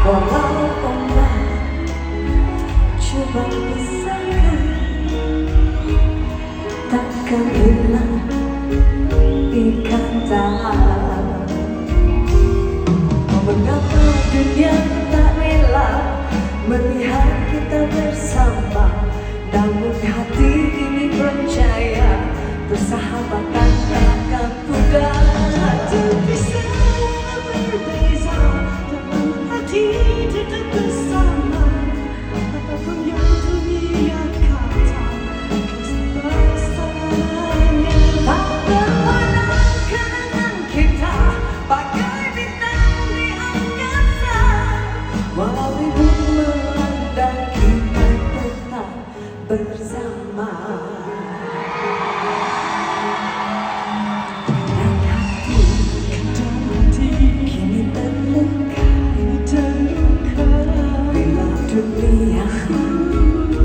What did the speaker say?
Walau ombak coba pisahkan, takkan hilang ikatan. Mengapa dunia tak rela melihat kita bersama, namun hati ini percaya persahabatan takkan pudar. Terpisah berbeza, dalam hati tetap bersama. Apapun yang dunia kata, kesepasamannya Tak berwarna kenangan kita bagai bintang di angkasa. Walau ribut melanda kita tetap bersama. Dan hati kini terluka bila dunia